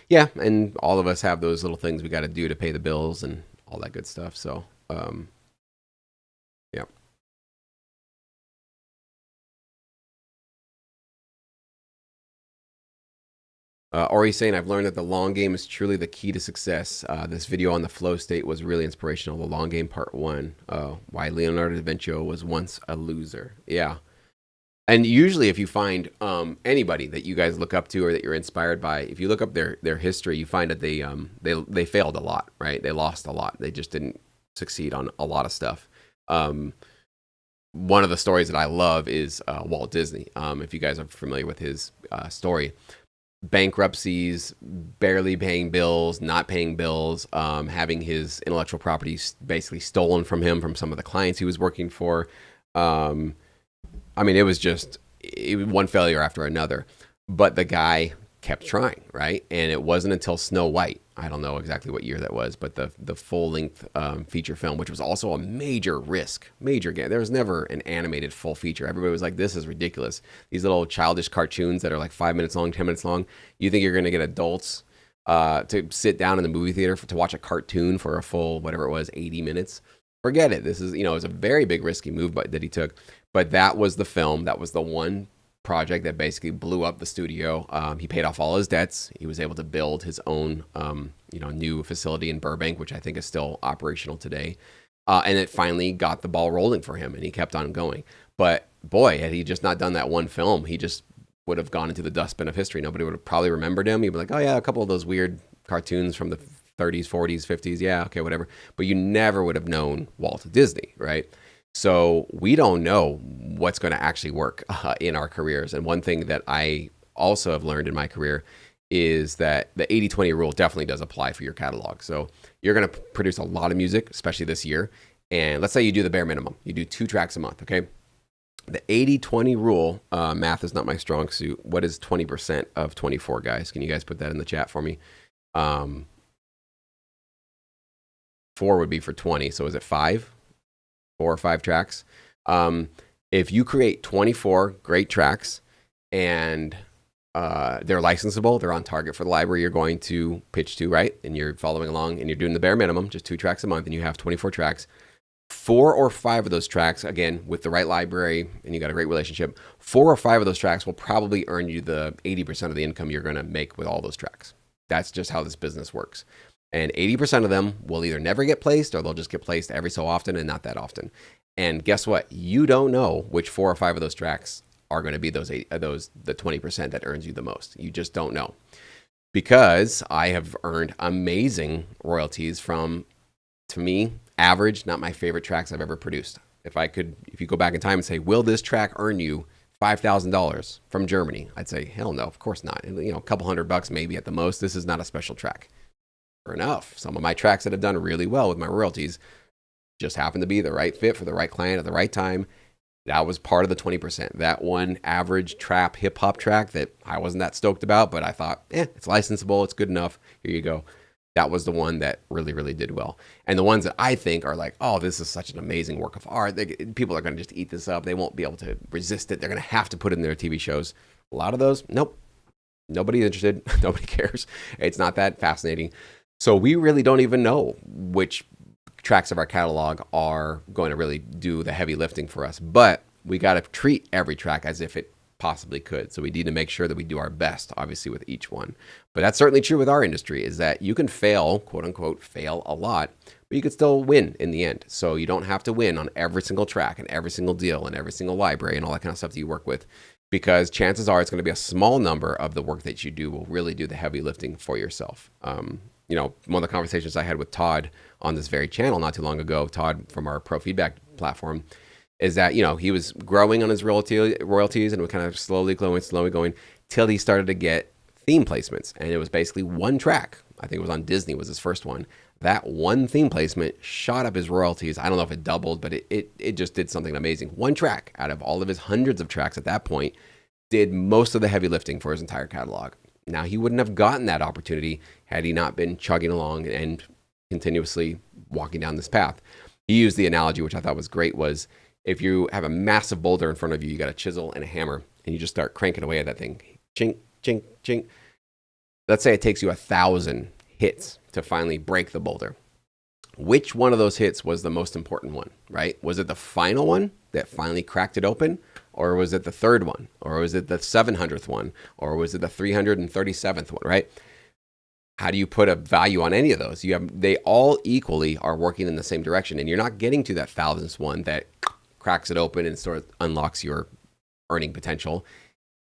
Yeah, and all of us have those little things we got to do to pay the bills and all that good stuff. So, yeah. Ori's saying, I've learned that the long game is truly the key to success. This video on the flow state was really inspirational. The long game part 1, why Leonardo da Vinci was once a loser. Yeah. And usually if you find anybody that you guys look up to or that you're inspired by, if you look up their history, you find that they failed a lot, right? They lost a lot. They just didn't succeed on a lot of stuff. One of the stories that I love is Walt Disney. If you guys are familiar with his story, bankruptcies, barely paying bills, not paying bills, having his intellectual property basically stolen from him from some of the clients he was working for. I mean, it was just one failure after another. But the guy kept trying, right? And it wasn't until Snow White, I don't know exactly what year that was, but the full length feature film, which was also a major risk, major game. There was never an animated full feature. Everybody was like, this is ridiculous. These little childish cartoons that are like 5 minutes long, 10 minutes long. You think you're going to get adults to sit down in the movie theater to watch a cartoon for a full, whatever it was, 80 minutes? Forget it. This is, it was a very big risky move that he took. But that was the film. That was the one project that basically blew up the studio. He paid off all his debts. He was able to build his own, new facility in Burbank, which I think is still operational today. And it finally got the ball rolling for him, and he kept on going. But boy, had he just not done that one film, he just would have gone into the dustbin of history. Nobody would have probably remembered him. He'd be like, oh yeah, a couple of those weird cartoons from the 30s, 40s, 50s. Yeah, okay, whatever. But you never would have known Walt Disney, right? So we don't know what's going to actually work in our careers. And one thing that I also have learned in my career is that the 80-20 rule definitely does apply for your catalog. So you're going to produce a lot of music, especially this year. And let's say you do the bare minimum. You do 2 tracks a month, okay? The 80-20 rule, math is not my strong suit. What is 20% of 24, guys? Can you guys put that in the chat for me? 4 would be for 20. So is it 5? 4 or 5 tracks. If you create 24 great tracks and they're licensable, they're on target for the library you're going to pitch to, right? And you're following along and you're doing the bare minimum, just 2 tracks a month, and you have 24 tracks. 4 or 5 of those tracks, again, with the right library and you got a great relationship, 4 or 5 of those tracks will probably earn you the 80% of the income you're going to make with all those tracks. That's just how this business works. And 80% of them will either never get placed or they'll just get placed every so often and not that often. And guess what? You don't know which 4 or 5 of those tracks are going to be the 20% that earns you the most. You just don't know. Because I have earned amazing royalties from, to me, average, not my favorite tracks I've ever produced. If you go back in time and say, will this track earn you $5,000 from Germany? I'd say, hell no, of course not. A couple $100 maybe at the most. This is not a special track. Enough. Some of my tracks that have done really well with my royalties just happen to be the right fit for the right client at the right time. That was part of the 20%. That one average trap hip hop track that I wasn't that stoked about, but I thought, it's licensable, it's good enough. Here you go. That was the one that really, really did well. And the ones that I think are like, oh, this is such an amazing work of art. People are going to just eat this up. They won't be able to resist it. They're going to have to put it in their TV shows. A lot of those, nope. Nobody's interested. Nobody cares. It's not that fascinating. So we really don't even know which tracks of our catalog are going to really do the heavy lifting for us. But we got to treat every track as if it possibly could. So we need to make sure that we do our best, obviously, with each one. But that's certainly true with our industry, is that you can fail, quote unquote, fail a lot, but you could still win in the end. So you don't have to win on every single track and every single deal and every single library and all that kind of stuff that you work with, because chances are it's going to be a small number of the work that you do will really do the heavy lifting for yourself. One of the conversations I had with Todd on this very channel not too long ago, Todd from our Pro Feedback platform, is that, he was growing on his royalties and was kind of slowly going till he started to get theme placements. And it was basically one track. I think it was on Disney was his first one. That one theme placement shot up his royalties. I don't know if it doubled, but it just did something amazing. One track out of all of his hundreds of tracks at that point did most of the heavy lifting for his entire catalog. Now, he wouldn't have gotten that opportunity had he not been chugging along and continuously walking down this path. He used the analogy, which I thought was great, was if you have a massive boulder in front of you, you got a chisel and a hammer, and you just start cranking away at that thing. Chink, chink, chink. Let's say it takes you 1,000 hits to finally break the boulder. Which one of those hits was the most important one, right? Was it the final one that finally cracked it open? Or was it the third one? Or was it the 700th one? Or was it the 337th one, right? How do you put a value on any of those? They all equally are working in the same direction, and you're not getting to that 1,000th one that cracks it open and sort of unlocks your earning potential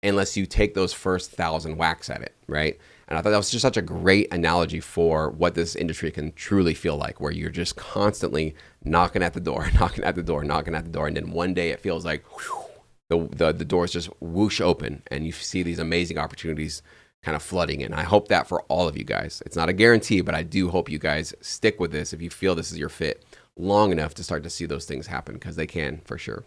unless you take those first 1,000 whacks at it, right? And I thought that was just such a great analogy for what this industry can truly feel like, where you're just constantly knocking at the door, knocking at the door, knocking at the door, and then one day it feels like whew, the doors just whoosh open and you see these amazing opportunities kind of flooding in. I hope that for all of you guys. It's not a guarantee, but I do hope you guys stick with this if you feel this is your fit long enough to start to see those things happen, because they can for sure.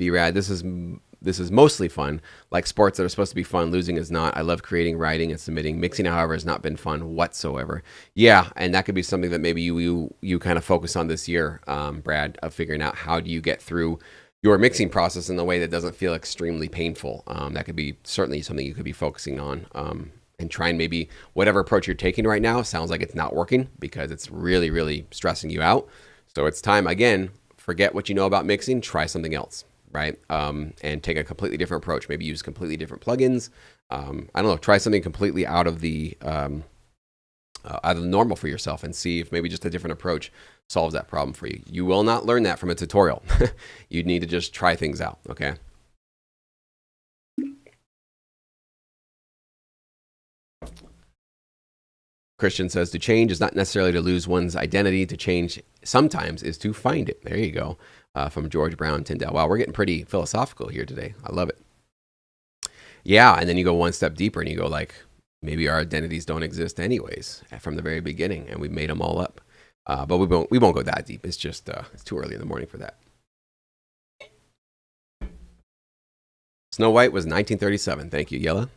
B-Rad, this is mostly fun. Like sports that are supposed to be fun, losing is not. I love creating, writing, and submitting. Mixing, however, has not been fun whatsoever. Yeah, and that could be something that maybe you kind of focus on this year, Brad, of figuring out how do you get through your mixing process in a way that doesn't feel extremely painful. That could be certainly something you could be focusing on. And try and maybe whatever approach you're taking right now sounds like it's not working because it's really, really stressing you out. So it's time, again, forget what you know about mixing, try something else, right? And take a completely different approach. Maybe use completely different plugins. I don't know, try something completely out of the normal for yourself and see if maybe just a different approach solves that problem for you. You will not learn that from a tutorial. You need to just try things out, okay? Christian says to change is not necessarily to lose one's identity. To change sometimes is to find it. There you go. From George Brown Tyndale. Wow, we're getting pretty philosophical here today. I love it. Yeah, and then you go one step deeper and you go like, maybe our identities don't exist anyways from the very beginning, and we made them all up. But we won't go that deep. It's just it's too early in the morning for that. Snow White was 1937. Thank you, Yella.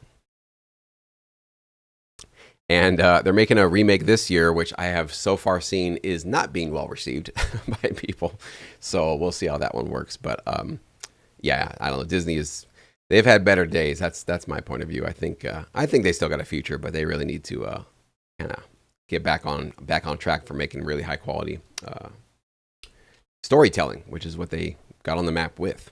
And they're making a remake this year, which I have so far seen is not being well received by people. So we'll see how that one works. But yeah, I don't know. Disney they've had better days. That's my point of view. I think they still got a future, but they really need to kind of get back on track for making really high quality storytelling, which is what they got on the map with.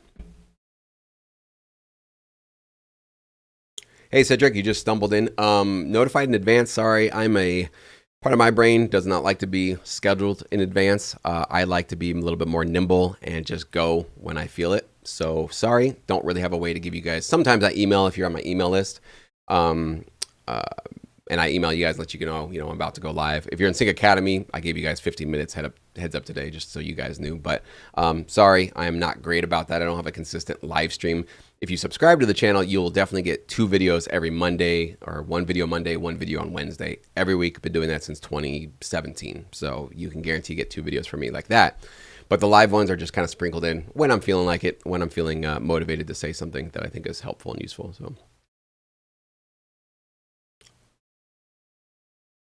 Hey, Cedric, you just stumbled in. Notified in advance. Sorry, part of my brain does not like to be scheduled in advance. I like to be a little bit more nimble and just go when I feel it. So sorry, don't really have a way to give you guys. Sometimes I email if you're on my email list. And I email you guys, let you know, I'm about to go live. If you're in Sync Academy, I gave you guys 15 minutes heads up today, just so you guys knew. But sorry, I am not great about that. I don't have a consistent live stream. If you subscribe to the channel, you'll definitely get 2 videos every Monday, or 1 video Monday, 1 video on Wednesday every week. Been doing that since 2017. So you can guarantee get 2 videos from me like that. But the live ones are just kind of sprinkled in when I'm feeling like it, when I'm feeling motivated to say something that I think is helpful and useful. So.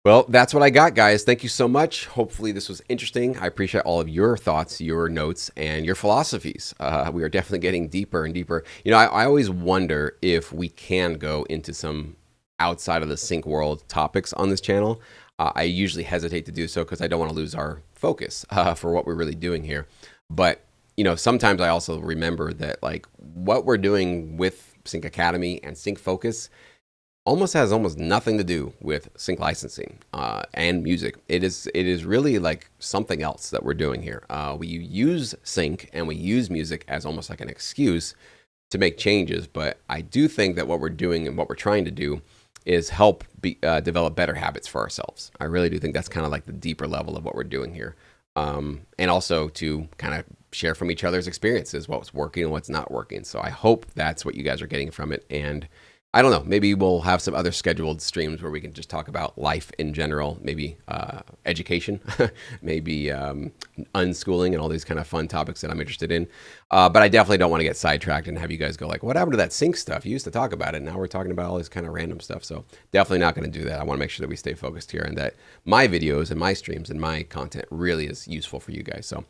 Well, that's what I got, guys. Thank you so much. Hopefully this was interesting. I appreciate all of your thoughts, your notes, and your philosophies. We are definitely getting deeper and deeper. I always wonder if we can go into some outside of the sync world topics on this channel. I usually hesitate to do so because I don't want to lose our focus for what we're really doing here. But, sometimes I also remember that like what we're doing with Sync Academy and Sync Focus has almost nothing to do with sync licensing and music. It is really like something else that we're doing here. We use sync and we use music as almost like an excuse to make changes, but I do think that what we're doing and what we're trying to do is help develop better habits for ourselves. I really do think that's kind of like the deeper level of what we're doing here. And also to kind of share from each other's experiences, what's working and what's not working. So I hope that's what you guys are getting from it. And I don't know, maybe we'll have some other scheduled streams where we can just talk about life in general, maybe education, maybe unschooling and all these kind of fun topics that I'm interested in. But I definitely don't want to get sidetracked and have you guys go like, what happened to that sync stuff? You used to talk about it. Now we're talking about all this kind of random stuff. So definitely not going to do that. I want to make sure that we stay focused here and that my videos and my streams and my content really is useful for you guys. So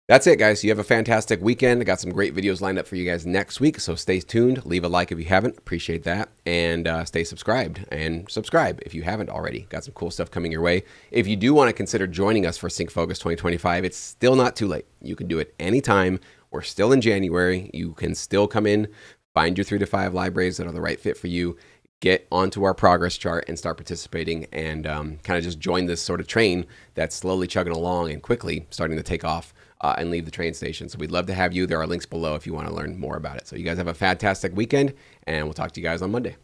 that's it, guys. You have a fantastic weekend. I got some great videos lined up for you guys next week, so stay tuned. Leave a like if you haven't. Appreciate that. And stay subscribed. And subscribe if you haven't already. Got some cool stuff coming your way. If you do want to consider joining us for Sync Focus 2025, it's still not too late. You can do it anytime. We're still in January. You can still come in, find your 3 to 5 libraries that are the right fit for you, get onto our progress chart and start participating and kind of just join this sort of train that's slowly chugging along and quickly starting to take off and leave the train station. So we'd love to have you. There are links below if you want to learn more about it. So you guys have a fantastic weekend, and we'll talk to you guys on Monday.